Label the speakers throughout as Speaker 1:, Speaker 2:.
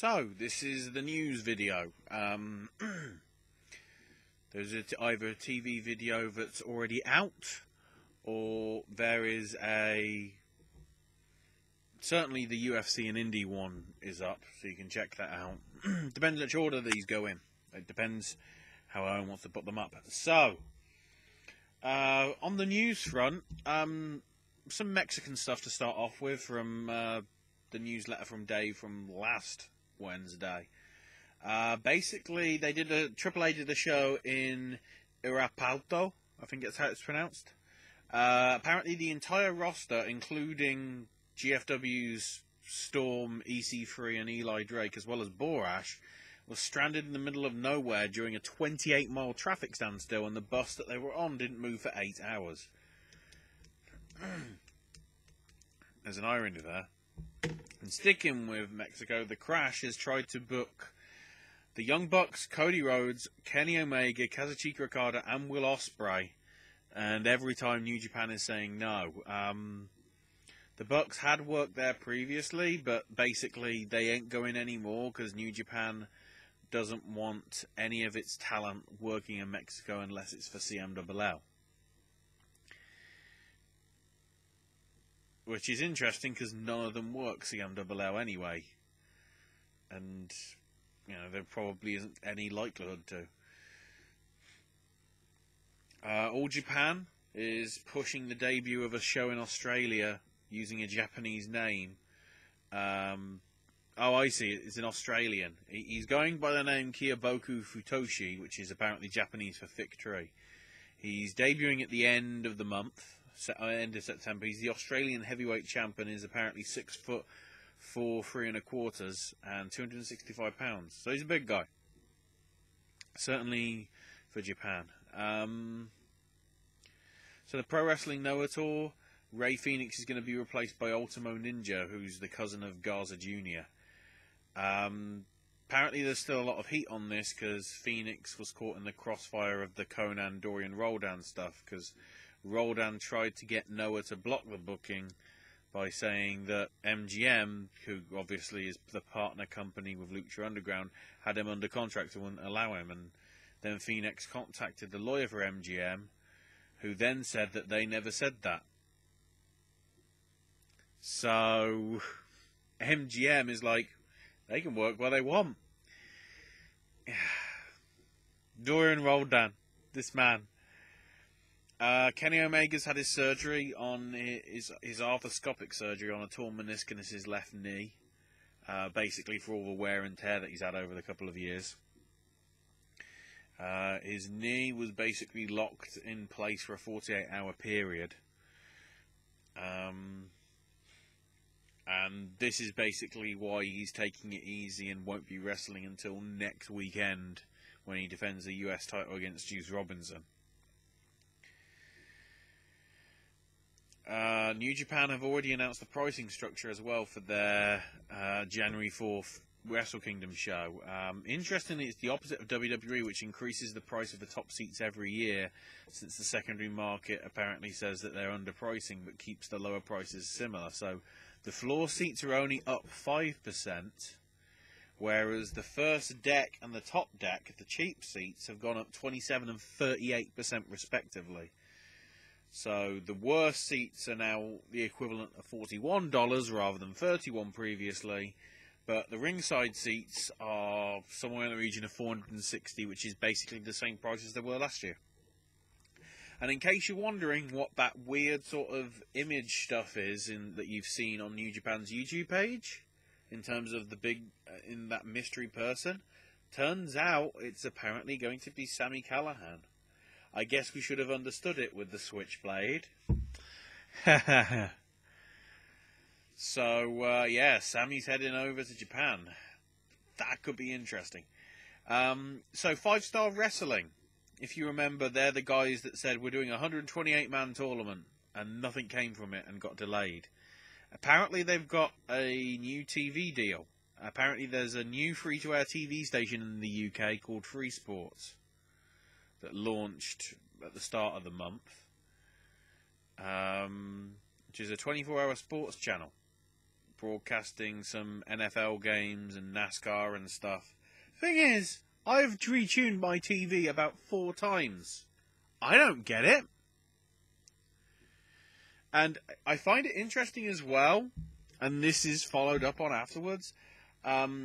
Speaker 1: So, this is the news video. There's either a TV video that's already out, or there is certainly the UFC and Indie one is up, so you can check that out. Depends which order these go in. It depends how Owen wants to put them up. So, on the news front, some Mexican stuff to start off with from the newsletter from Dave from last Wednesday. Basically, they did AAA did a show in Irapuato, I think that's how it's pronounced. Apparently, the entire roster, including GFW's Storm, EC3, and Eli Drake, as well as Borash, was stranded in the middle of nowhere during a 28-mile traffic standstill, and the bus that they were on didn't move for 8 hours. There's an irony there. And sticking with Mexico, the Crash has tried to book the Young Bucks, Cody Rhodes, Kenny Omega, Kazuchika Okada, and Will Ospreay. And every time New Japan is saying no. The Bucks had worked there previously, but basically they ain't going anymore because New Japan doesn't want any of its talent working in Mexico unless it's for CMLL. Which is interesting because none of them work CMLL anyway. And, you know, there probably isn't any likelihood to. All Japan is pushing the debut of a show in Australia using a Japanese name. Oh, I see. It's an Australian. He's going by the name Kiyoboku Futoshi, which is apparently Japanese for thick tree. He's debuting at the end of the month, end of September. He's the Australian heavyweight champion. Is apparently 6'4", 3 1/4", and 265 pounds. So he's a big guy. Certainly for Japan. So the Pro Wrestling Noah Tour, Ray Phoenix is going to be replaced by Ultimo Ninja, who's the cousin of Garza Jr. Apparently there's still a lot of heat on this because Phoenix was caught in the crossfire of the Conan Dorian Roldan stuff, because Roldan tried to get Noah to block the booking by saying that MGM, who obviously is the partner company with Lucha Underground, had him under contract and wouldn't allow him. And then Phoenix contacted the lawyer for MGM, who then said that they never said that. So MGM is like, they can work where they want. Dorian Roldan, this man. Kenny Omega's had his surgery on his arthroscopic surgery on a torn meniscus in his left knee, basically for all the wear and tear that he's had over the couple of years. His knee was basically locked in place for a 48-hour period. And this is basically why he's taking it easy and won't be wrestling until next weekend when he defends the US title against Juice Robinson. New Japan have already announced the pricing structure as well for their January 4th Wrestle Kingdom show. Interestingly, it's the opposite of WWE, which increases the price of the top seats every year, since the secondary market apparently says that they're underpricing but keeps the lower prices similar. So the floor seats are only up 5%, whereas the first deck and the top deck, the cheap seats, have gone up 27 and 38% respectively. So the worst seats are now the equivalent of $41 rather than $31 previously. But the ringside seats are somewhere in the region of $460, which is basically the same price as they were last year. And in case you're wondering what that weird sort of image stuff is that you've seen on New Japan's YouTube page, in terms of the big, in that mystery person, turns out it's apparently going to be Sami Callihan. I guess we should have understood it with the Switchblade. So, yeah, Sammy's heading over to Japan. That could be interesting. So, 5-Star Wrestling. If you remember, they're the guys that said we're doing a 128-man tournament, and nothing came from it and got delayed. Apparently, they've got a new TV deal. Apparently, there's a new free-to-air TV station in the UK called Freesports that launched at the start of the month, which is a 24-hour sports channel. broadcasting some NFL games and NASCAR and stuff. Thing is, I've retuned my TV about 4 times. I don't get it. And I find it interesting as well, and this is followed up on afterwards.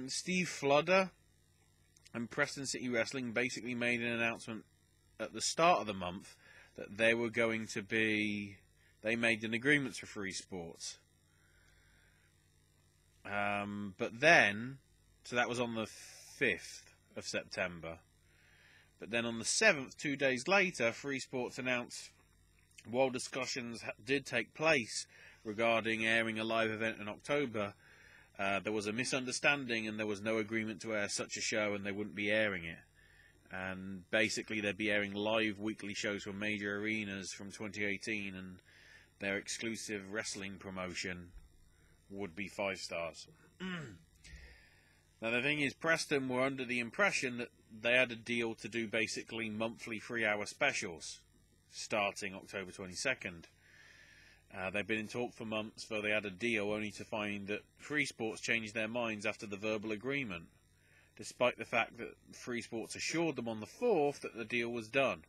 Speaker 1: Steve Fludder and Preston City Wrestling basically made an announcement at the start of the month that they were going to be... They made an agreement for Freesports. But then... So that was on the 5th of September. But then on the 7th, 2 days later, Freesports announced, while discussions did take place regarding airing a live event in October, there was a misunderstanding and there was no agreement to air such a show and they wouldn't be airing it. And basically they'd be airing live weekly shows from major arenas from 2018 and their exclusive wrestling promotion would be 5 stars. Now the thing is, Preston were under the impression that they had a deal to do basically monthly 3-hour specials starting October 22nd. They've been in talk for months, so they had a deal, only to find that Freesports changed their minds after the verbal agreement, despite the fact that Freesports assured them on the 4th that the deal was done.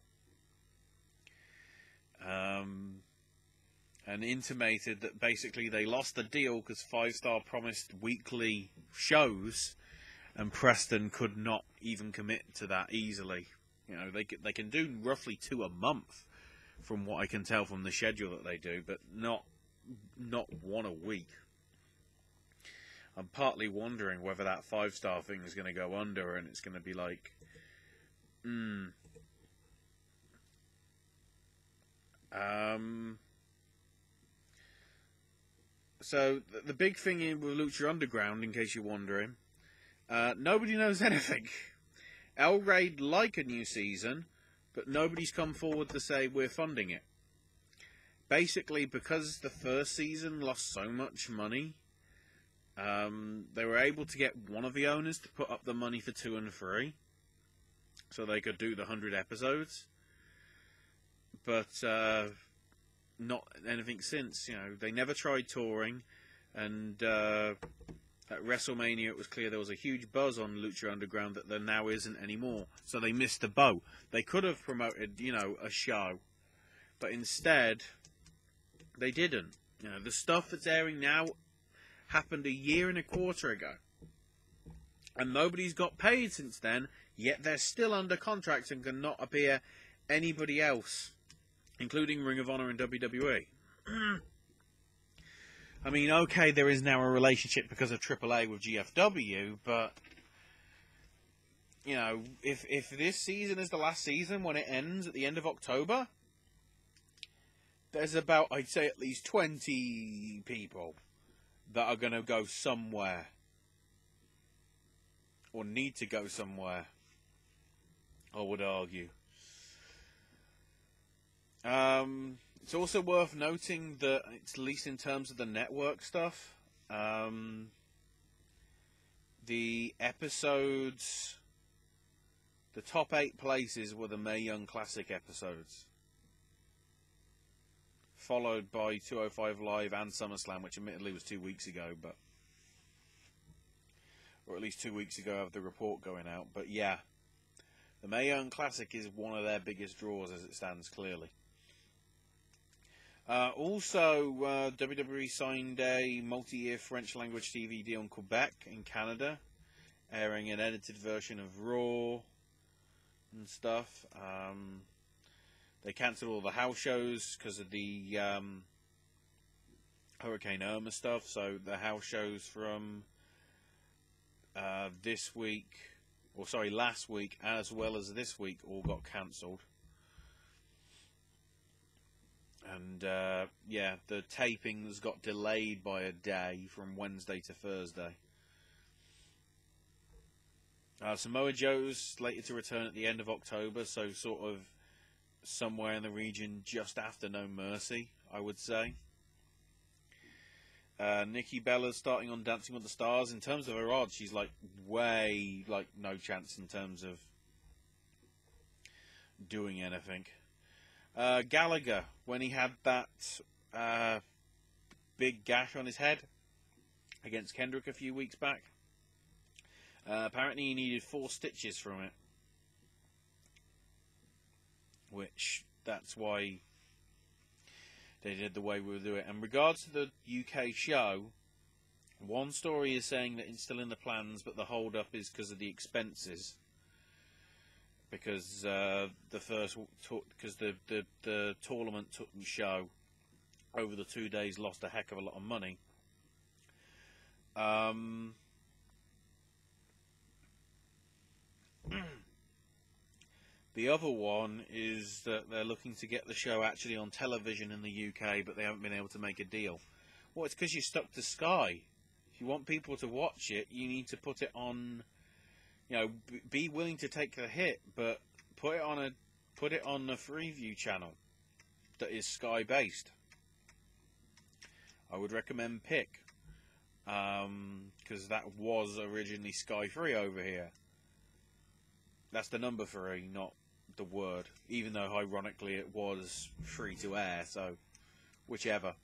Speaker 1: And intimated that basically they lost the deal because 5 Star promised weekly shows, and Preston could not even commit to that easily. You know, they can do roughly 2 a month, from what I can tell from the schedule that they do, but not 1 a week. I'm partly wondering whether that 5 Star thing is going to go under, and it's going to be like, So, the big thing with Lucha Underground, in case you're wondering, nobody knows anything. El Raid like a new season, but nobody's come forward to say we're funding it. Basically, because the first season lost so much money, they were able to get one of the owners to put up the money for 2 and 3, so they could do the 100 episodes. But not anything since. You know, they never tried touring, and at WrestleMania it was clear there was a huge buzz on Lucha Underground that there now isn't anymore. So they missed the boat. They could have promoted, you know, a show, but instead they didn't. You know, the stuff that's airing now happened 1.25 years ago, and nobody's got paid since then. Yet they're still under contract and cannot appear anybody else, including Ring of Honor and WWE. I mean, okay, there is now a relationship because of AAA with GFW, but, you know, if this season is the last season when it ends at the end of October, there's about, I'd say, at least 20 people that are going to go somewhere, or need to go somewhere, I would argue. It's also worth noting that, at least in terms of the network stuff, the episodes, the top 8 places were the Mae Young Classic episodes, followed by 205 Live and SummerSlam, which admittedly was 2 weeks ago, but, or at least 2 weeks ago of the report going out. But yeah, the Mae Young Classic is one of their biggest draws as it stands, clearly. Also, WWE signed a multi-year French-language TV deal in Quebec, in Canada, airing an edited version of Raw and stuff. They cancelled all the house shows because of the Hurricane Irma stuff, so the house shows from last week, as well as this week, all got cancelled. And, yeah, the tapings got delayed by a day from Wednesday to Thursday. Samoa Joe's slated to return at the end of October, so sort of somewhere in the region just after No Mercy, I would say. Nikki Bella's starting on Dancing with the Stars. In terms of her odds, she's way no chance in terms of doing anything. Gallagher, when he had that big gash on his head, against Kendrick a few weeks back. Apparently he needed 4 stitches from it, which that's why they did the way we'll do it. In regards to the UK show, one story is saying that it's still in the plans, but the hold-up is because of the expenses. Because the tournament show over the 2 days lost a heck of a lot of money. The other one is that they're looking to get the show actually on television in the UK, but they haven't been able to make a deal. Well, it's because you're stuck to Sky. If you want people to watch it, you need to put it on. You know, be willing to take the hit, but put it on a Freeview channel that is Sky based. I would recommend Pick, because that was originally Sky Free over here. That's the number 3, not the word. Even though ironically it was free to air, so whichever.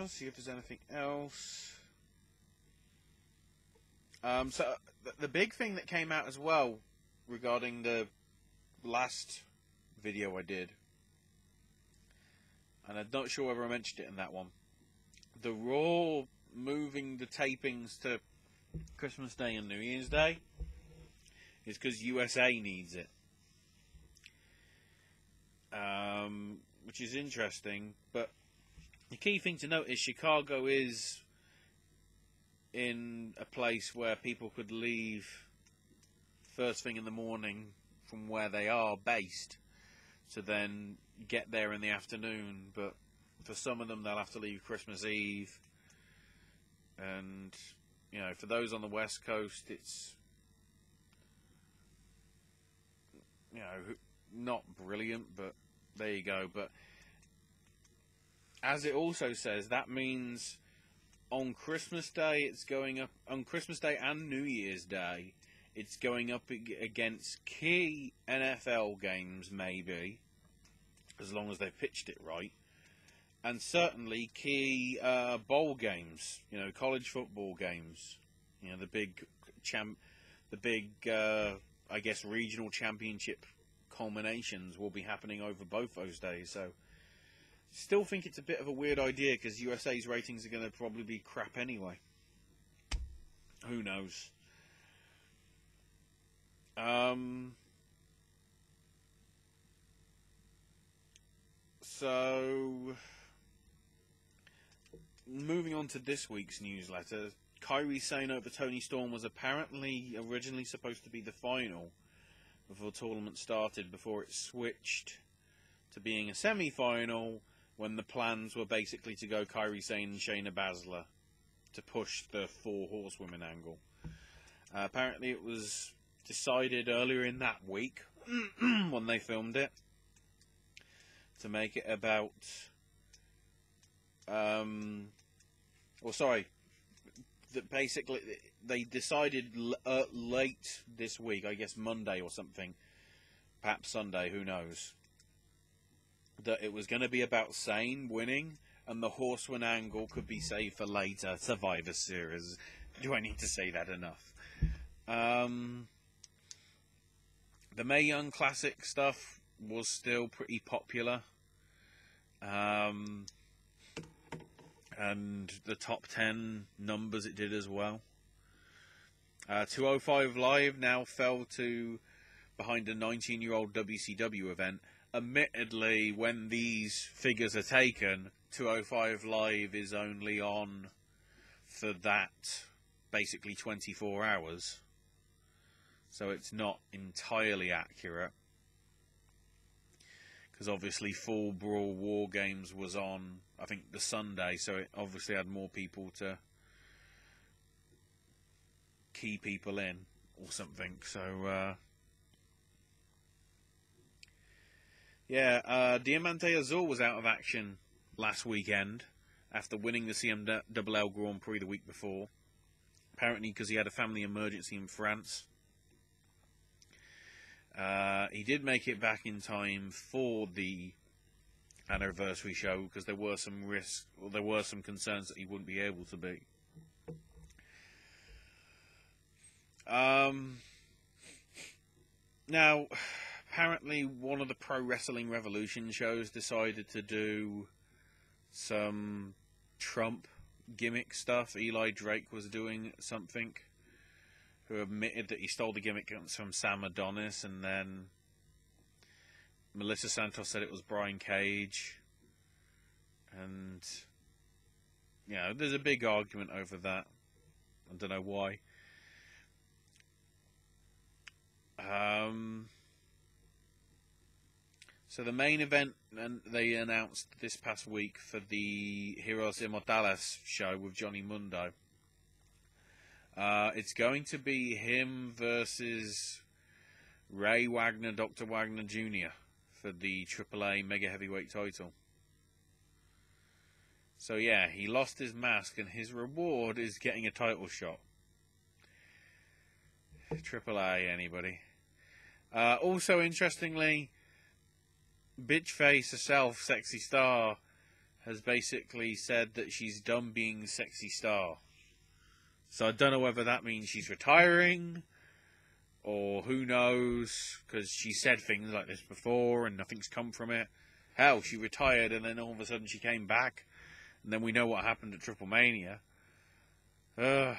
Speaker 1: See if there's anything else. So the big thing that came out as well regarding the last video I did, and I'm not sure whether I mentioned it in that one, the Raw moving the tapings to Christmas Day and New Year's Day is because USA needs it, which is interesting. But the key thing to note is Chicago is in a place where people could leave first thing in the morning from where they are based to then get there in the afternoon. But for some of them, they'll have to leave Christmas Eve. And, you know, for those on the West Coast, it's, you know, not brilliant, but there you go. But as it also says, that means on Christmas Day, it's going up, on Christmas Day and New Year's Day, it's going up against key NFL games, maybe, as long as they pitched it right. And certainly key bowl games, you know, college football games, you know, the big, I guess, regional championship culminations will be happening over both those days. So, still think it's a bit of a weird idea because USA's ratings are going to probably be crap anyway. Who knows? So, moving on to this week's newsletter, Kairi Sane over Toni Storm was apparently originally supposed to be the final before the tournament started, before it switched to being a semi-final when the plans were basically to go Kairi Sane and Shayna Baszler to push the 4 horsewomen angle. Apparently it was decided earlier in that week when they filmed it to make it about basically they decided late this week, I guess Monday or something, perhaps Sunday, who knows, that it was going to be about Sane winning and the horsewoman angle could be saved for later. Survivor Series. Do I need to say that enough? The Mae Young Classic stuff was still pretty popular. And the top 10 numbers it did as well. 205 Live now fell to behind a 19-year-old WCW event. Admittedly, when these figures are taken, 205 Live is only on for that basically 24 hours. So it's not entirely accurate. Because obviously Full Brawl War Games was on, I think, the Sunday, so it obviously had more people to key people in or something. So, Diamante Azul was out of action last weekend after winning the CMLL Grand Prix the week before. Apparently because he had a family emergency in France. He did make it back in time for the anniversary show, because there were some risks, or there were some concerns that he wouldn't be able to be. Now, apparently one of the Pro Wrestling Revolution shows decided to do some Trump gimmick stuff. Eli Drake was doing something, who admitted that he stole the gimmick from Sam Adonis, and then Melissa Santos said it was Brian Cage. And, you know, there's a big argument over that. I don't know why. So the main event, and they announced this past week for the Heroes Immortales show with Johnny Mundo. It's going to be him versus Ray Wagner, Dr. Wagner Jr. for the AAA Mega Heavyweight title. So yeah, he lost his mask, and his reward is getting a title shot. AAA, anybody? Also, interestingly, Bitchface herself, Sexy Star, has basically said that she's done being Sexy Star. So I don't know whether that means she's retiring, or who knows, because she said things like this before and nothing's come from it. Hell, she retired and then all of a sudden she came back, and then we know what happened at Triple Mania. Oh,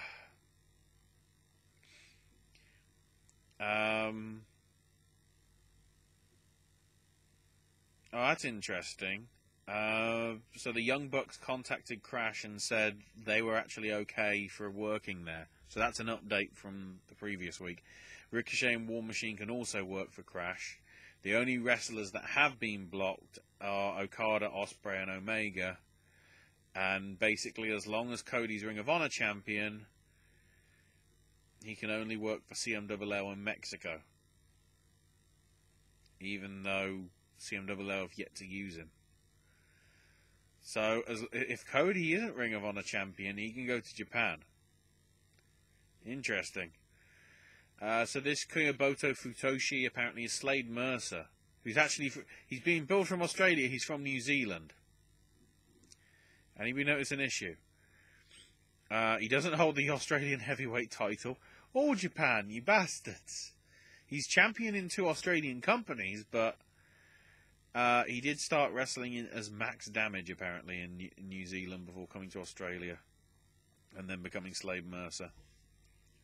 Speaker 1: that's interesting. So the Young Bucks contacted Crash and said they were actually okay for working there. So that's an update from the previous week. Ricochet and War Machine can also work for Crash. The only wrestlers that have been blocked are Okada, Ospreay, and Omega. And basically, as long as Cody's Ring of Honor champion, he can only work for CMLL in Mexico. Even though CMLL have yet to use him. So, if Cody isn't Ring of Honor champion, he can go to Japan. Interesting. So this Kuyamoto Futoshi apparently is Slade Mercer, who's actually, he's being billed from Australia, he's from New Zealand. Anybody notice an issue? He doesn't hold the Australian heavyweight title, or Japan, you bastards. He's champion in 2 Australian companies, but he did start wrestling as Max Damage, apparently, in New Zealand before coming to Australia. And then becoming Slade Mercer.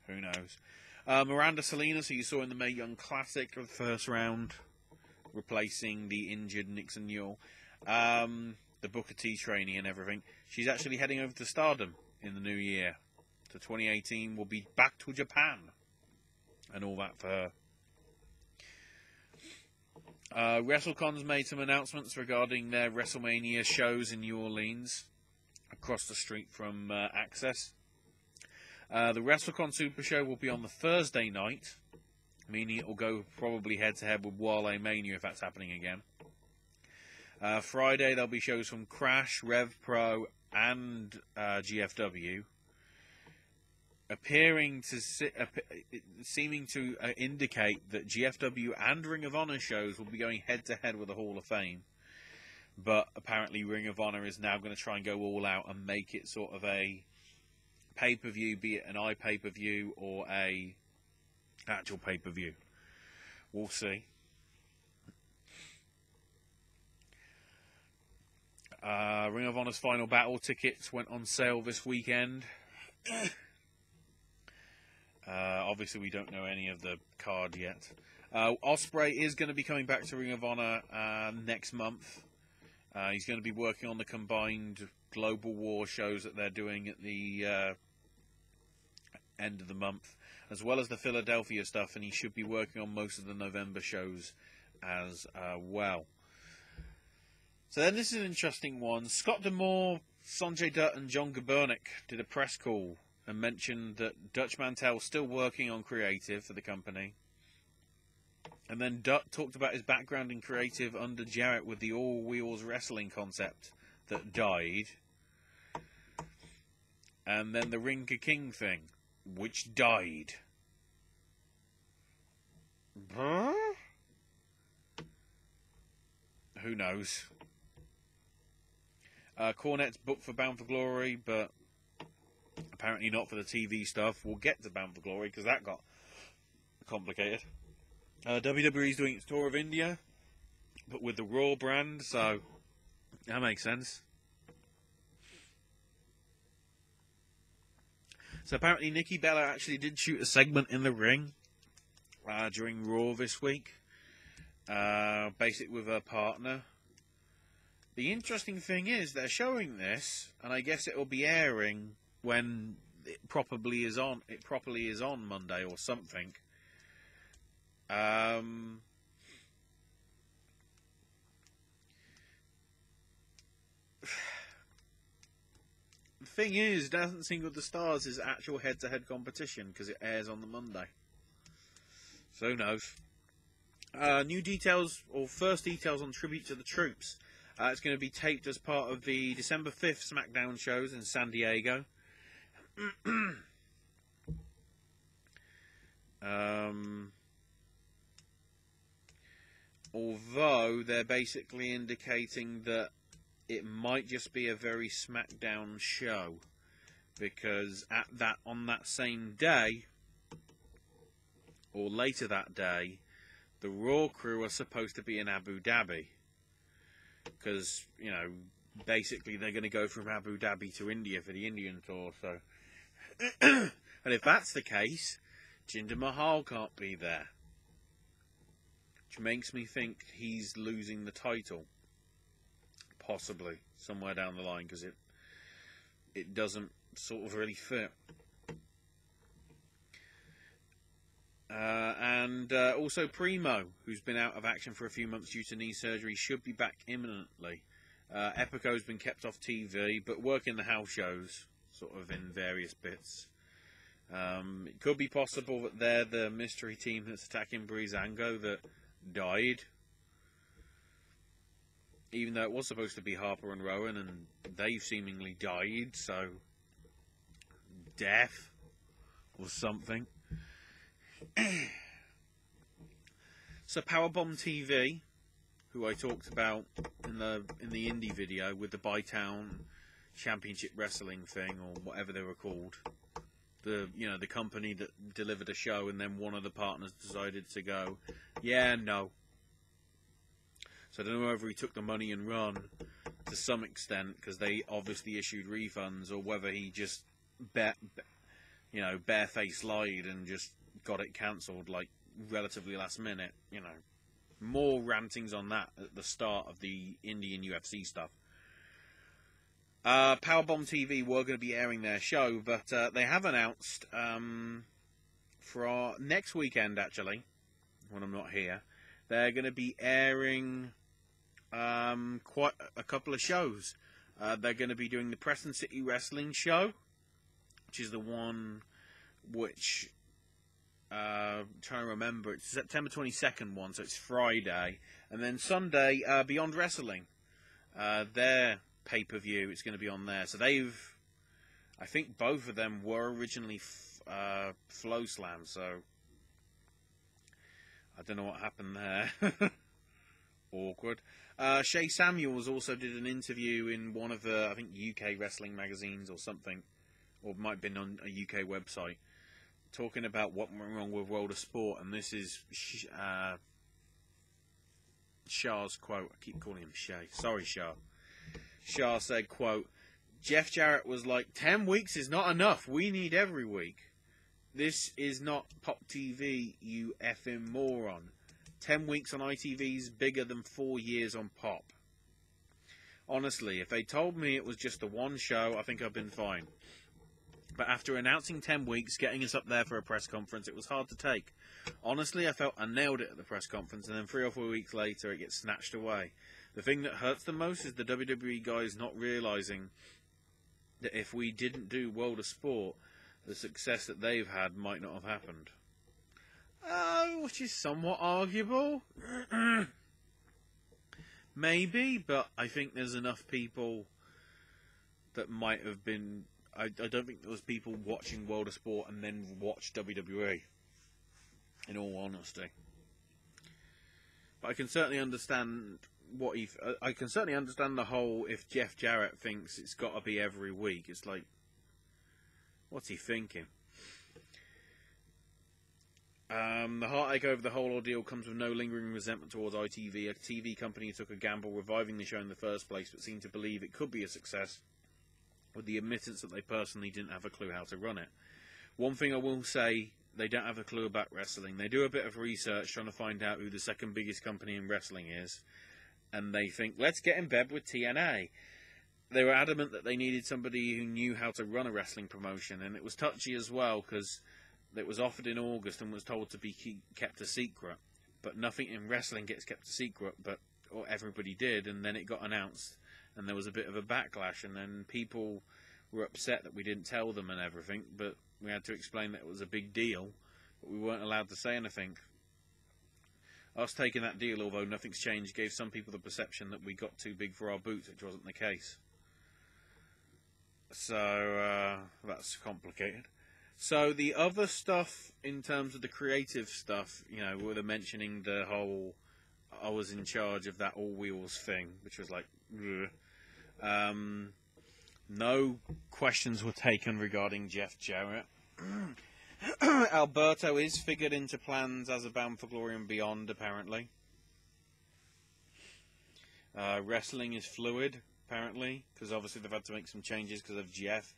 Speaker 1: Who knows? Miranda Salinas, who you saw in the Mae Young Classic of the first round, replacing the injured Nixon Newell. The Booker T trainee and everything. She's actually heading over to Stardom in the new year. So 2018 will be back to Japan. And all that for her. WrestleCon's made some announcements regarding their WrestleMania shows in New Orleans, across the street from Access. The WrestleCon Super Show will be on the Thursday night, meaning it will go probably head-to-head with Wale Mania if that's happening again. Friday there'll be shows from Crash, Rev Pro, and GFW, seeming to indicate that GFW and Ring of Honor shows will be going head-to-head with the Hall of Fame. But apparently Ring of Honor is now going to try and go all out and make it sort of a pay-per-view, be it an iPay-per-view or a actual pay-per-view. We'll see. Ring of Honor's Final Battle tickets went on sale this weekend. Obviously, we don't know any of the card yet. Ospreay is going to be coming back to Ring of Honor next month. He's going to be working on the combined Global War shows that they're doing at the end of the month, as well as the Philadelphia stuff, and he should be working on most of the November shows as well. So then this is an interesting one. Scott D'Amore, Sanjay Dutt, and John Gabernick did a press call and mentioned that Dutch Mantel's still working on creative for the company. And then Dutt talked about his background in creative under Jarrett with the All Wheels wrestling concept that died. And then the Ring Ka King thing, which died. Huh? Who knows? Cornette's booked for Bound for Glory, but apparently not for the TV stuff. We'll get to Bound for Glory because that got complicated. WWE's doing its tour of India, but with the Raw brand, so that makes sense. So apparently Nikki Bella actually did shoot a segment in the ring during Raw this week, basically with her partner. The interesting thing is they're showing this, and I guess it will be airing when it properly is on. It properly is on Monday or something. The thing is, Dancing with the Stars is actual head-to-head competition because it airs on the Monday. So who knows? New details, or first details on Tribute to the Troops. It's going to be taped as part of the December 5th Smackdown shows in San Diego. Although they're basically indicating that it might just be a very Smackdown show, because on that same day, or later that day, the Raw crew are supposed to be in Abu Dhabi. Because, you know, basically they're going to go from Abu Dhabi to India for the Indian tour, so... And if that's the case, Jinder Mahal can't be there. Which makes me think he's losing the title. Possibly, somewhere down the line, because it doesn't sort of really fit. And also Primo, who's been out of action for a few months due to knee surgery, should be back imminently. Epico's been kept off TV, but working the house shows, sort of in various bits. It could be possible that they're the mystery team that's attacking Breezango that died. Even though it was supposed to be Harper and Rowan, and they've seemingly died, so... death or something. So Powerbomb TV, who I talked about in the indie video with the Bytown Championship Wrestling thing, or whatever they were called, the company that delivered a show, and then one of the partners decided to go, yeah, no. So I don't know whether he took the money and run to some extent, because they obviously issued refunds, or whether he just barefaced lied and just got it cancelled like relatively last minute. More rantings on that at the start of the Indian UFC stuff. Powerbomb TV were going to be airing their show, but they have announced for our next weekend, actually, when I'm not here, they're going to be airing quite a couple of shows. They're going to be doing the Preston City Wrestling Show, which is the one which... trying to remember, it's September 22nd one, so it's Friday. And then Sunday, Beyond Wrestling. Their pay-per-view, it's going to be on there. So I think both of them were originally Flow Slam, so I don't know what happened there. Awkward. Shay Samuels also did an interview in one of the, I think, UK wrestling magazines or something, or it might have been on a UK website, talking about what went wrong with World of Sport, and this is Shah's quote. I keep calling him Shay. Sorry, Shah. Shah said, quote, Jeff Jarrett was like, 10 weeks is not enough. We need every week. This is not Pop TV, you effing moron. 10 weeks on ITV is bigger than 4 years on Pop. Honestly, if they told me it was just the one show, I think I've been fine. But after announcing 10 weeks, getting us up there for a press conference, it was hard to take. Honestly, I felt I nailed it at the press conference, and then 3 or 4 weeks later, it gets snatched away. The thing that hurts the most is the WWE guys not realising that if we didn't do World of Sport, the success that they've had might not have happened. Which is somewhat arguable. Maybe, but I think there's enough people that might have been... I don't think there was people watching World of Sport and then watch WWE, in all honesty. But I can certainly understand what he. I can certainly understand the whole. If Jeff Jarrett thinks it's got to be every week, it's like, what's he thinking? The heartache over the whole ordeal comes with no lingering resentment towards ITV, a TV company who took a gamble reviving the show in the first place, but seemed to believe it could be a success, with the admittance that they personally didn't have a clue how to run it. One thing I will say, they don't have a clue about wrestling. They do a bit of research trying to find out who the second biggest company in wrestling is, and they think, let's get in bed with TNA. They were adamant that they needed somebody who knew how to run a wrestling promotion, and it was touchy as well, because it was offered in August and was told to be kept a secret. But nothing in wrestling gets kept a secret, or everybody did, and then it got announced, and there was a bit of a backlash, and then people were upset that we didn't tell them and everything, but we had to explain that it was a big deal, but we weren't allowed to say anything. Us taking that deal, although nothing's changed, gave some people the perception that we got too big for our boots, which wasn't the case. So, that's complicated. So, the other stuff, in terms of the creative stuff, you know, we were mentioning the whole, I was in charge of that All Wheels thing, which was like, no questions were taken regarding Jeff Jarrett. Alberto is figured into plans as a Bound for Glory and Beyond, apparently. Wrestling is fluid, apparently, because obviously they've had to make some changes because of Jeff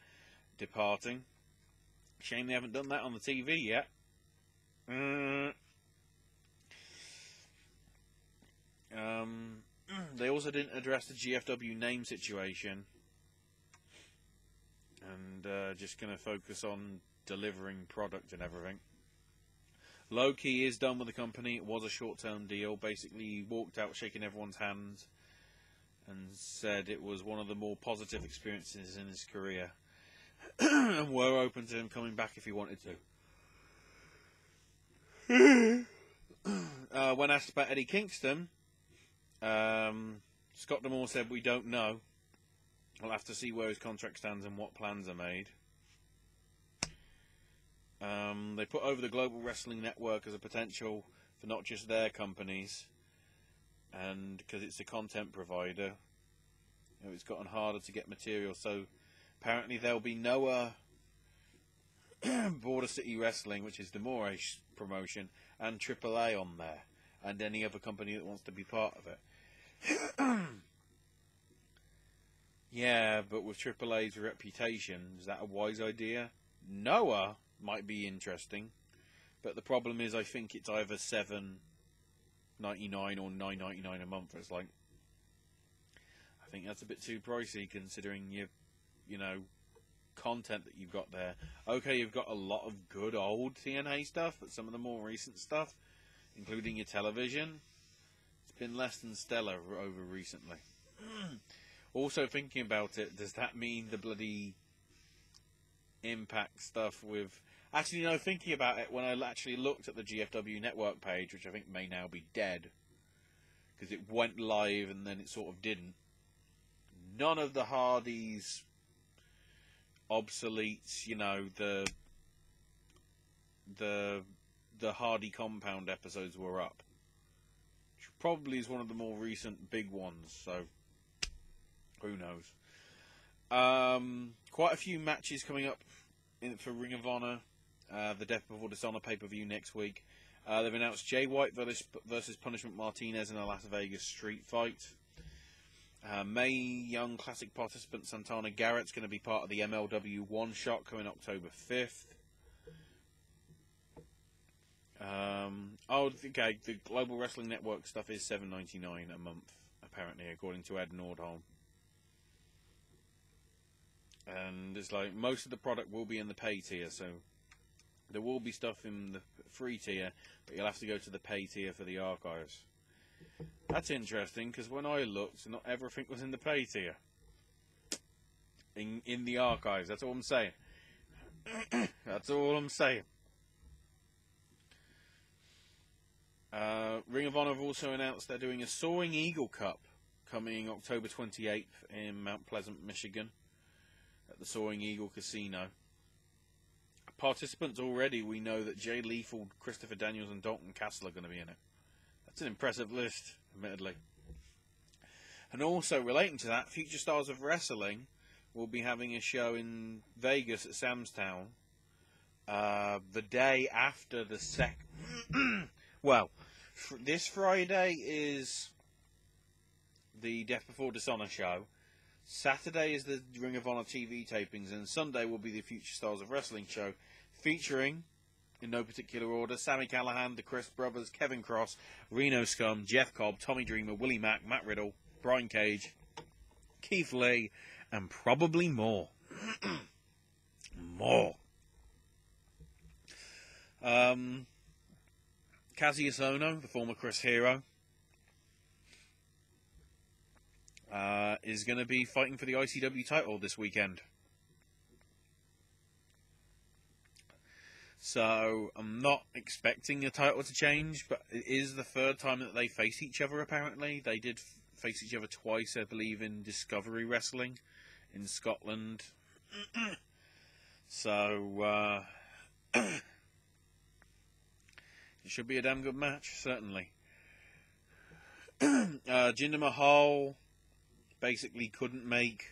Speaker 1: departing. Shame they haven't done that on the TV yet. They also didn't address the GFW name situation. And just going to focus on delivering product and everything. Low-key is done with the company. It was a short-term deal. Basically, he walked out shaking everyone's hands and said it was one of the more positive experiences in his career. And were open to him coming back if he wanted to. When asked about Eddie Kingston, Scott D'Amore said, we don't know. We'll have to see where his contract stands and what plans are made. They put over the Global Wrestling Network as a potential for not just their companies, and because it's a content provider, you know, it's gotten harder to get material. So apparently there'll be no Border City Wrestling, which is the Moorish promotion, and AAA on there, and any other company that wants to be part of it. Yeah, but with AAA's reputation, is that a wise idea? Noah might be interesting, but the problem is I think it's either $7.99 or $9.99 a month. It's like, I think that's a bit too pricey considering you know, content that you've got there. Okay, you've got a lot of good old TNA stuff, but some of the more recent stuff, including your television, it's been less than stellar over recently. Also thinking about it, does that mean the bloody Impact stuff with... Actually, no, thinking about it, when I actually looked at the GFW network page, which I think may now be dead, because it went live and then it sort of didn't, none of the Hardys obsolete, you know, the Hardy Compound episodes were up. Which probably is one of the more recent big ones, so... who knows? Quite a few matches coming up for Ring of Honor. The Death Before Dishonor pay-per-view next week. They've announced Jay White versus Punishment Martinez in a Las Vegas street fight. Mae Young Classic participant Santana Garrett's going to be part of the MLW one-shot coming October 5th. Okay, the Global Wrestling Network stuff is $7.99 a month, apparently, according to Ed Nordholm. And it's like, most of the product will be in the pay tier, so there will be stuff in the free tier, but you'll have to go to the pay tier for the archives. That's interesting, because when I looked, not everything was in the pay tier. In the archives, that's all I'm saying. That's all I'm saying. Ring of Honor have also announced they're doing a Soaring Eagle Cup coming October 28th in Mount Pleasant, Michigan, at the Soaring Eagle Casino. Participants already, we know that Jay Lethal, Christopher Daniels and Dalton Castle are going to be in it. That's an impressive list, admittedly. And also relating to that, Future Stars of Wrestling will be having a show in Vegas at Sam's Town the day after the well, this Friday is the Death Before Dishonor show. Saturday is the Ring of Honor TV tapings, and Sunday will be the Future Stars of Wrestling show, featuring, in no particular order, Sami Callihan, the Chris Brothers, Kevin Cross, Reno Scum, Jeff Cobb, Tommy Dreamer, Willie Mack, Matt Riddle, Brian Cage, Keith Lee, and probably more. More. Kazuya Ono, the former Chris Hero, is going to be fighting for the ICW title this weekend. So I'm not expecting the title to change, but it is the third time that they face each other, apparently. They did face each other twice, I believe, in Discovery Wrestling in Scotland. So, it should be a damn good match, certainly. Jinder Mahal basically couldn't make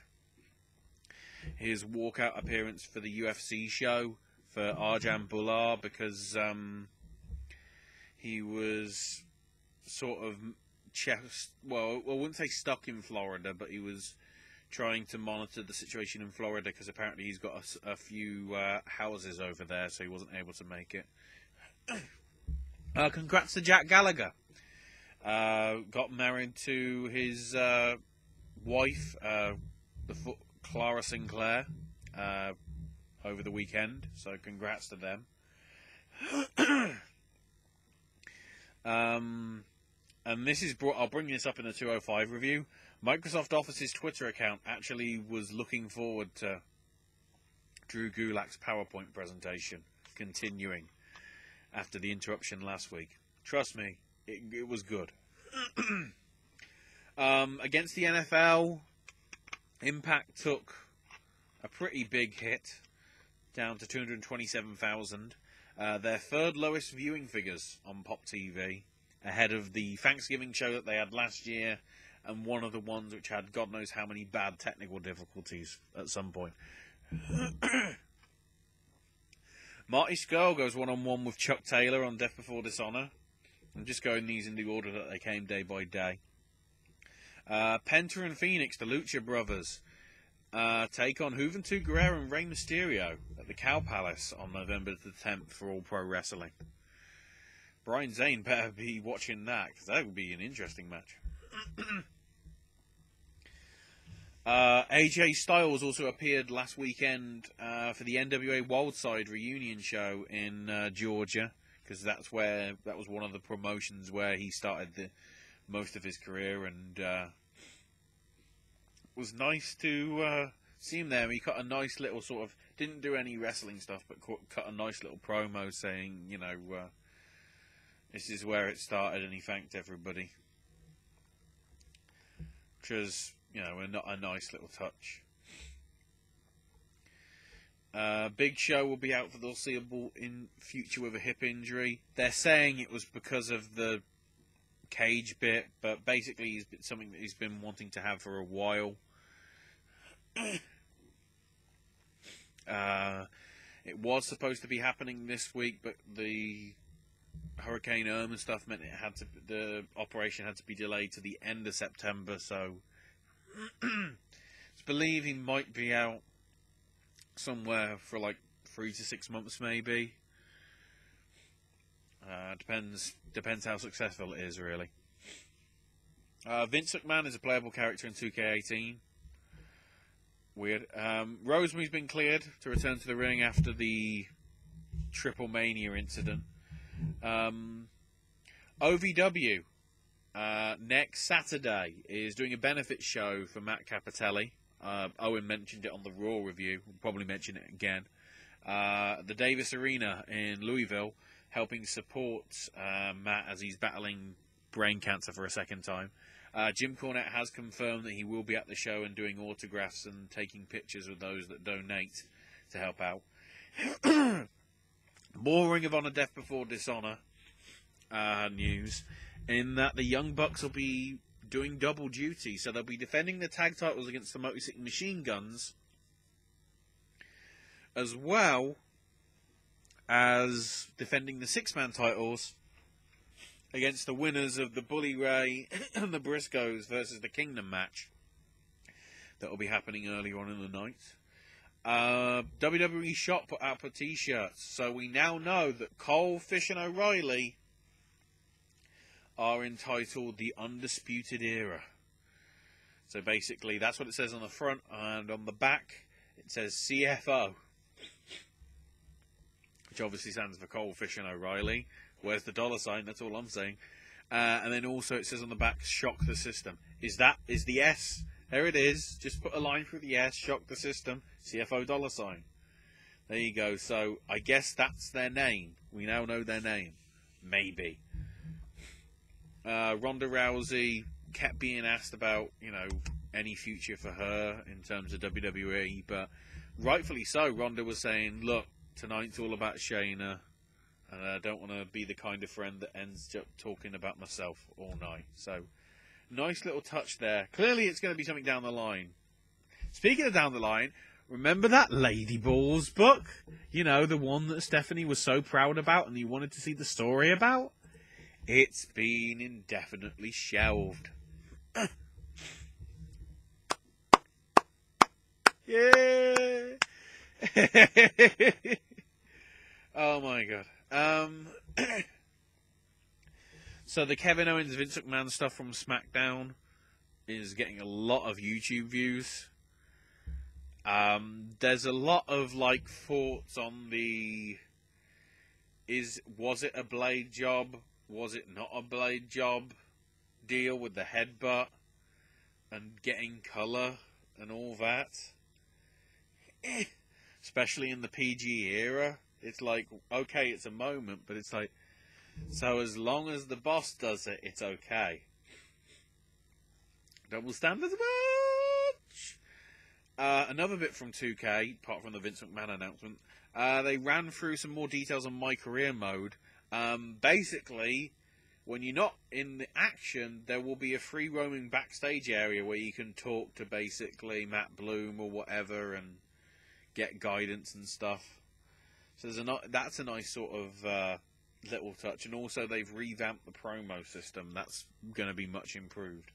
Speaker 1: his walkout appearance for the UFC show for Arjan Bular because he was sort of well, I wouldn't say stuck in Florida, but he was trying to monitor the situation in Florida because apparently he's got a few houses over there, so he wasn't able to make it. Congrats to Jack Gallagher. Got married to his wife, Clara Sinclair, over the weekend, so congrats to them. And this is I'll bring this up in the 205 review. Microsoft Office's Twitter account actually was looking forward to Drew Gulak's PowerPoint presentation continuing after the interruption last week. Trust me, it was good. Against the NFL, Impact took a pretty big hit, down to 227,000. Their third lowest viewing figures on Pop TV, ahead of the Thanksgiving show that they had last year, and one of the ones which had God knows how many bad technical difficulties at some point. Marty Scurll goes one-on-one with Chuck Taylor on Death Before Dishonor. I'm just going these in the order that they came day by day. Penta and Phoenix, the Lucha Brothers, take on Juventud Guerrera and Rey Mysterio at the Cow Palace on November the 10th for All Pro Wrestling. Brian Zane better be watching that, because that would be an interesting match. AJ Styles also appeared last weekend for the NWA Wildside reunion show in Georgia, because that was one of the promotions where he started most of his career, and it was nice to see him there. He cut a nice little sort of, didn't do any wrestling stuff, but cut a nice little promo saying, you know, this is where it started, and he thanked everybody. Which was, you know, a nice little touch. Big Show will be out for the foreseeable in future with a hip injury. They're saying it was because of the cage bit, but basically it's been something that he's been wanting to have for a while. It was supposed to be happening this week, but the Hurricane Irma stuff meant the operation had to be delayed to the end of September, so it's believed he might be out somewhere for like 3 to 6 months, maybe. Depends how successful it is, really. Vince McMahon is a playable character in 2K18. Weird. Rosemary's been cleared to return to the ring after the Triple Mania incident. OVW next Saturday is doing a benefit show for Matt Capitelli. Owen mentioned it on the Raw review. We'll probably mention it again. The Davis Arena in Louisville, helping support Matt as he's battling brain cancer for a second time. Jim Cornette has confirmed that he will be at the show and doing autographs and taking pictures with those that donate to help out. More Ring of Honor Death Before Dishonor news, in that the Young Bucks will be doing double duty. So they'll be defending the tag titles against the Motor City Machine Guns, as well as defending the six-man titles against the winners of the Bully Ray and the Briscoes versus the Kingdom match that will be happening earlier on in the night. WWE Shop put out t-shirts, so we now know that Cole, Fish and O'Reilly are entitled the Undisputed Era. So basically that's what it says on the front, and on the back it says CFO, which obviously stands for Cole, Fish and O'Reilly. Where's the $? That's all I'm saying. And then also it says on the back, shock the system. Is the S? There it is. Just put a line through the S, shock the system, CFO $. There you go. So I guess that's their name. We now know their name. Maybe. Ronda Rousey kept being asked about, any future for her in terms of WWE, but rightfully so. Ronda was saying, look, tonight's all about Shayna, and I don't want to be the kind of friend that ends up talking about myself all night. So, nice little touch there. Clearly it's going to be something down the line. Speaking of down the line, remember that Lady Balls book? The one that Stephanie was so proud about and you wanted to see the story about? It's been indefinitely shelved. Yeah! Oh my god. So the Kevin Owens Vince McMahon stuff from Smackdown is getting a lot of YouTube views. There's a lot of thoughts on was it a blade job? Was it not a blade job deal with the headbutt and getting colour and all that? Especially in the PG era. It's like, okay, it's a moment, but it's like, so as long as the boss does it, it's okay. Double standards match! Another bit from 2K, apart from the Vince McMahon announcement, they ran through some more details on My Career mode. Basically, when you're not in the action, there will be a free roaming backstage area where you can talk to basically Matt Bloom or whatever and get guidance and stuff. So that's a nice sort of little touch. And also they've revamped the promo system. That's going to be much improved.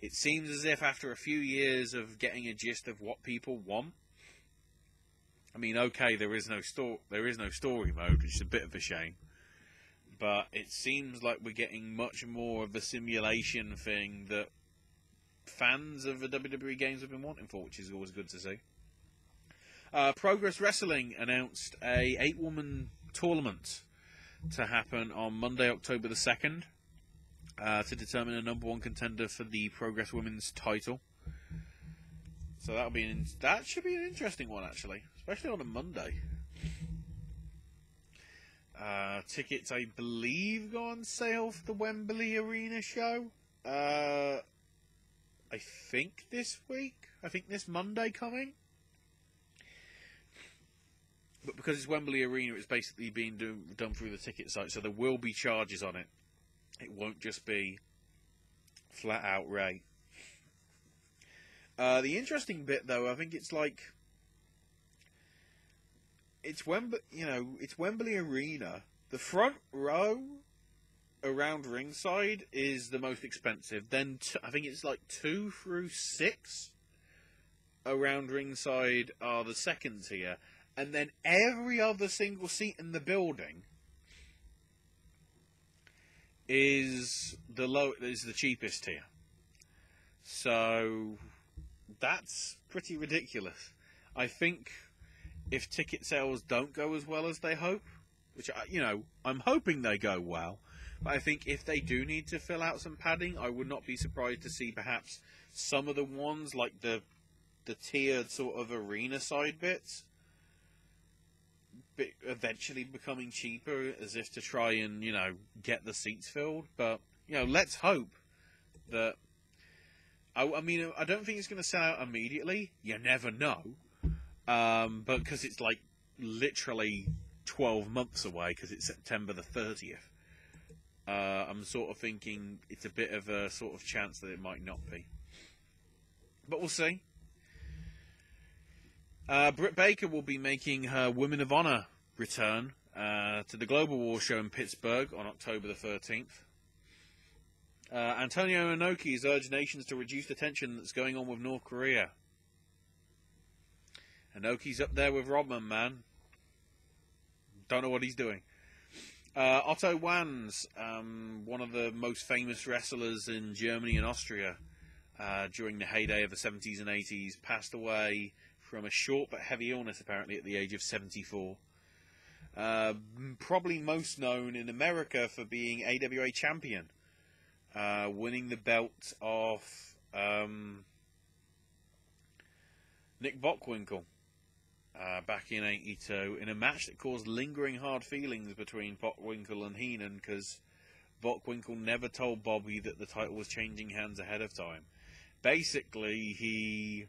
Speaker 1: It seems as if after a few years of getting a gist of what people want, I mean, okay, there is no story mode, which is a bit of a shame. But it seems like we're getting much more of the simulation thing that fans of the WWE games have been wanting for, which is always good to see. Progress Wrestling announced a 8-woman tournament to happen on Monday, October the 2nd, to determine a number one contender for the Progress Women's title. So that should be an interesting one, actually, especially on a Monday. Tickets, I believe, go on sale for the Wembley Arena show. I think this week. I think this Monday coming. But because it's Wembley Arena, it's basically being done through the ticket site, so there will be charges on it. It won't just be flat out rate. The interesting bit, though, I think it's it's Wembley Arena. The front row around ringside is the most expensive. Then I think it's 2 through 6 around ringside are the second tier. And then every other single seat in the building is the cheapest tier. So that's pretty ridiculous. I think if ticket sales don't go as well as they hope, which I'm hoping they go well, but I think if they do need to fill out some padding, I would not be surprised to see perhaps some of the ones like the tiered sort of arena side bits eventually becoming cheaper, as if to try and get the seats filled. But let's hope that. I mean, I don't think it's going to sell out immediately. You never know, but because it's literally 12 months away, because it's September the 30th. I'm sort of thinking it's a bit of a sort of chance that it might not be. But we'll see. Britt Baker will be making her Women of Honor return to the Global War Show in Pittsburgh on October the 13th. Antonio Inoki has urged nations to reduce the tension that's going on with North Korea. Inoki's up there with Rodman, man. Don't know what he's doing. Otto Wanz, one of the most famous wrestlers in Germany and Austria during the heyday of the 70s and 80s, passed away from a short but heavy illness, apparently, at the age of 74. Probably most known in America for being AWA champion, winning the belt off Nick Bockwinkel back in '82 in a match that caused lingering hard feelings between Bockwinkel and Heenan, because Bockwinkel never told Bobby that the title was changing hands ahead of time. Basically, he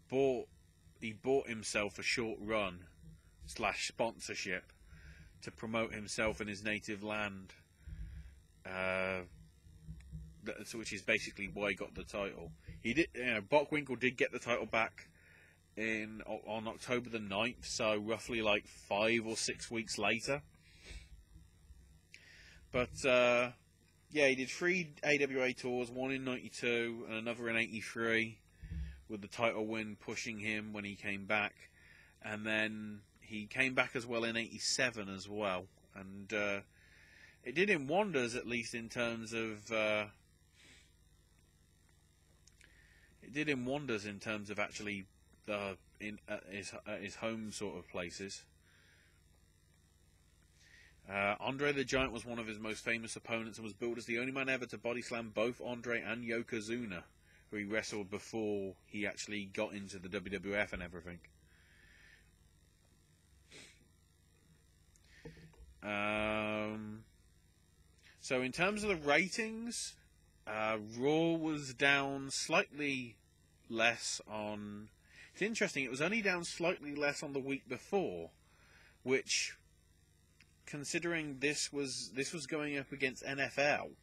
Speaker 1: bought himself a short run / sponsorship to promote himself in his native land, which is basically why he got the title. He did, Bockwinkel did get the title back on October the 9th, so roughly like 5 or 6 weeks later. But yeah, he did 3 AWA tours, one in '92 and another in '83, with the title win pushing him when he came back. And then he came back as well in '87 as well, and it did him wonders, at least in terms of actually in his home sort of places. Andre the Giant was one of his most famous opponents and was billed as the only man ever to body slam both Andre and Yokozuna, who he wrestled before he actually got into the WWF and everything. So in terms of the ratings, Raw was down slightly less on... It's interesting, it was only down slightly less on the week before, which, considering this was going up against NFL,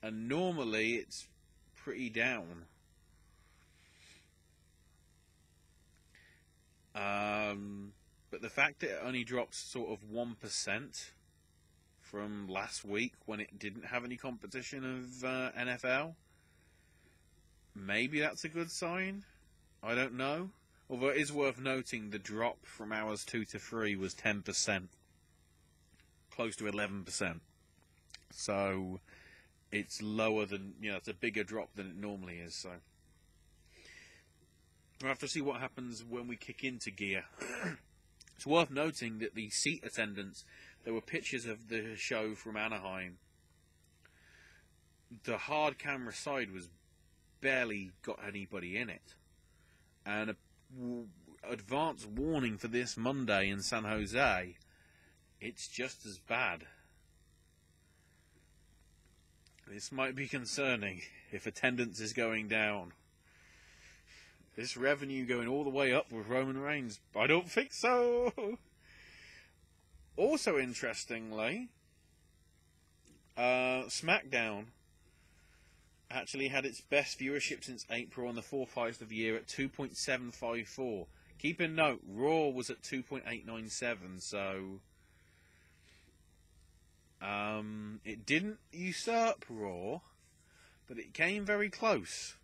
Speaker 1: and normally it's pretty down. But the fact that it only dropped sort of 1% from last week when it didn't have any competition of NFL, maybe that's a good sign. I don't know. Although it is worth noting the drop from hours 2 to 3 was 10%. Close to 11%. So it's lower than, it's a bigger drop than it normally is. So we'll have to see what happens when we kick into gear. It's worth noting that the seat attendance, there were pictures of the show from Anaheim. The hard camera side was barely got anybody in it. And advance warning for this Monday in San Jose, it's just as bad. This might be concerning if attendance is going down. This revenue going all the way up with Roman Reigns? I don't think so. Also interestingly, Smackdown actually had its best viewership since April on the 4th highest of the year at 2.754. Keep in note, Raw was at 2.897, so it didn't usurp Raw, but it came very close.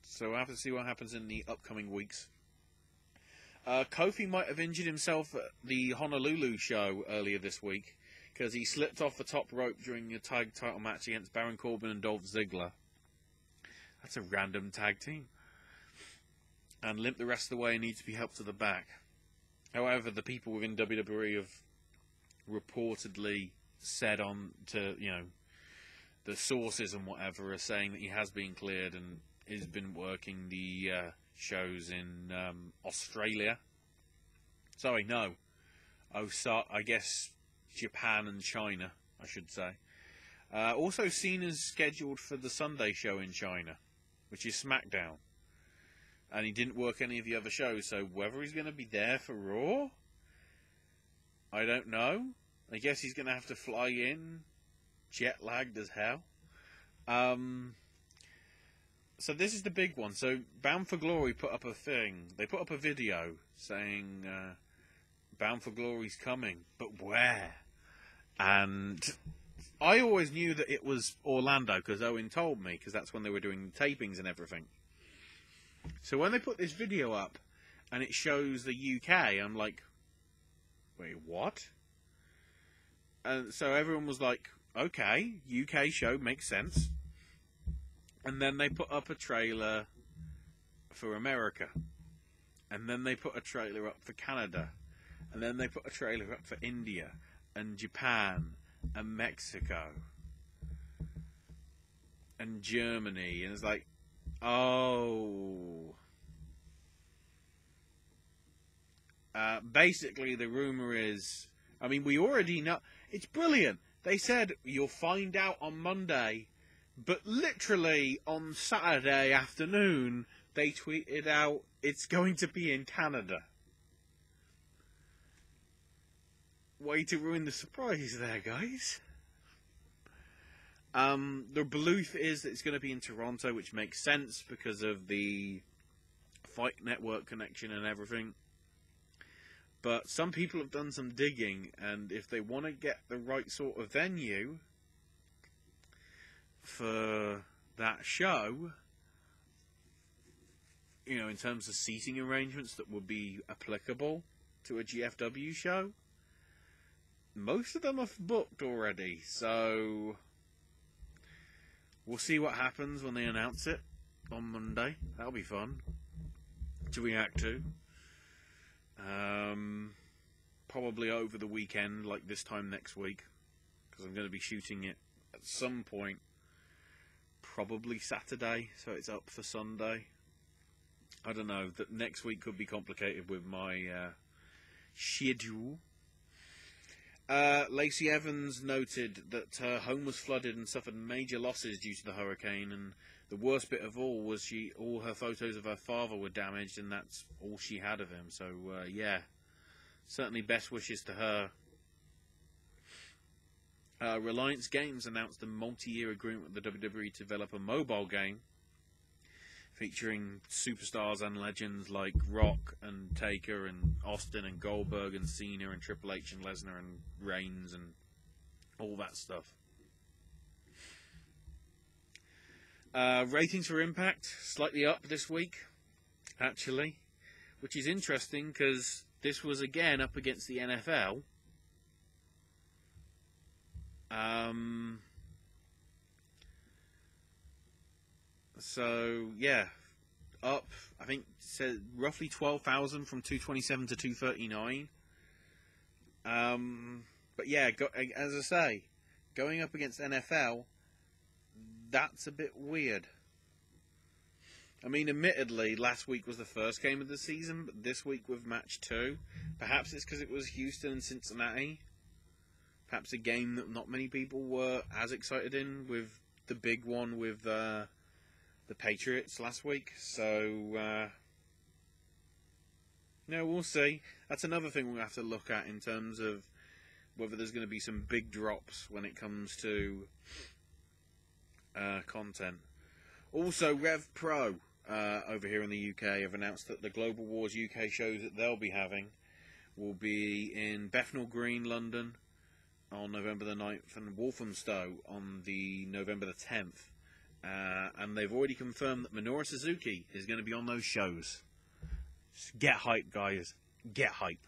Speaker 1: So we'll have to see what happens in the upcoming weeks. Kofi might have injured himself at the Honolulu show earlier this week, because he slipped off the top rope during a tag title match against Baron Corbin and Dolph Ziggler. That's a random tag team. And limped the rest of the way and needs to be helped to the back. However, the people within WWE have reportedly said on to, the sources and whatever are saying that he has been cleared and has been working the shows in Australia. Sorry, no. I guess Japan and China, I should say. Also, Cena's scheduled for the Sunday show in China, which is Smackdown. And he didn't work any of the other shows, so whether he's going to be there for Raw, I don't know. I guess he's going to have to fly in, jet-lagged as hell. So this is the big one. So Bound for Glory put up a thing. They put up a video saying, Bound for Glory's coming, but where? And I always knew that it was Orlando, because Owen told me, because that's when they were doing tapings and everything. So when they put this video up, and it shows the UK, I'm like, wait, what? And so everyone was like, okay, UK show, makes sense. And then they put up a trailer for America. And then they put a trailer up for Canada. And then they put a trailer up for India and Japan and Mexico and Germany. And it's like, oh. Basically, the rumor is, I mean, we already know. It's brilliant. They said you'll find out on Monday, but literally on Saturday afternoon, they tweeted out it's going to be in Canada. Way to ruin the surprise there, guys. The belief is that it's going to be in Toronto, which makes sense because of the Fight Network connection and everything. But some people have done some digging, and if they want to get the right sort of venue for that show, you know, in terms of seating arrangements that would be applicable to a GFW show, most of them are booked already. So we'll see what happens when they announce it on Monday. That'll be fun to react to. Probably over the weekend, like this time next week, because I'm going to be shooting it at some point, probably Saturday, so it's up for Sunday. I don't know, that next week could be complicated with my schedule. Lacey Evans noted that her home was flooded and suffered major losses due to the hurricane, and the worst bit of all was all her photos of her father were damaged, and that's all she had of him. So, yeah, certainly best wishes to her. Reliance Games announced a multi-year agreement with the WWE to develop a mobile game featuring superstars and legends like Rock and Taker and Austin and Goldberg and Cena and Triple H and Lesnar and Reigns and all that stuff. Ratings for Impact slightly up this week, actually, which is interesting because this was again up against the NFL. So yeah, up. I think said roughly 12,000 from 227 to 239. But yeah, as I say, going up against NFL, that's a bit weird. I mean, admittedly, last week was the first game of the season, but this week with match 2, perhaps it's because it was Houston and Cincinnati. Perhaps a game that not many people were as excited in, with the big one with the Patriots last week. So, no, we'll see. That's another thing we'll have to look at in terms of whether there's going to be some big drops when it comes to content. Also, Rev Pro over here in the UK have announced that the Global Wars UK shows that they'll be having will be in Bethnal Green, London on November the 9th and Walthamstow on the November the 10th. And they've already confirmed that Minoru Suzuki is going to be on those shows. Just get hype, guys. Get hype.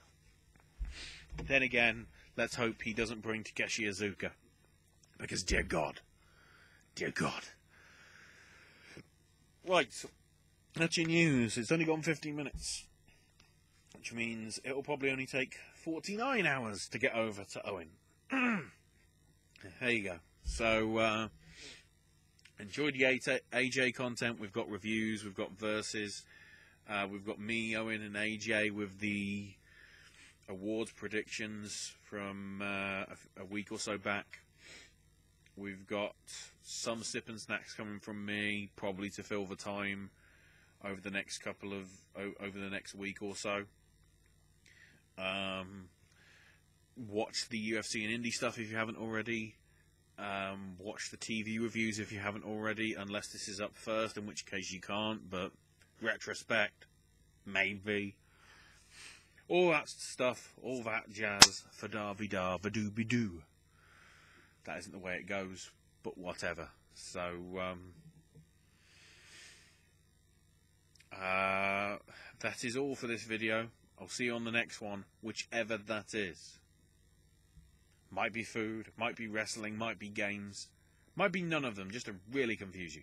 Speaker 1: Then again, let's hope he doesn't bring Takeshi Iizuka. Because, dear God. Dear God. Right. That's your news. It's only gone 15 minutes. Which means it'll probably only take 49 hours to get over to Owen. There you go. So, enjoyed the AJ content. We've got reviews. We've got verses. We've got me, Owen, and AJ with the awards predictions from a week or so back. We've got some sip and snacks coming from me, probably to fill the time over the next over the next week or so. watch the UFC and indie stuff if you haven't already. Watch the TV reviews if you haven't already, unless this is up first, in which case you can't, but retrospect, maybe. All that stuff, all that jazz, fa-da-vi-da, va-doo-bi-doo. That isn't the way it goes, but whatever. So, that is all for this video. I'll see you on the next one, whichever that is. Might be food, might be wrestling, might be games, might be none of them, just to really confuse you.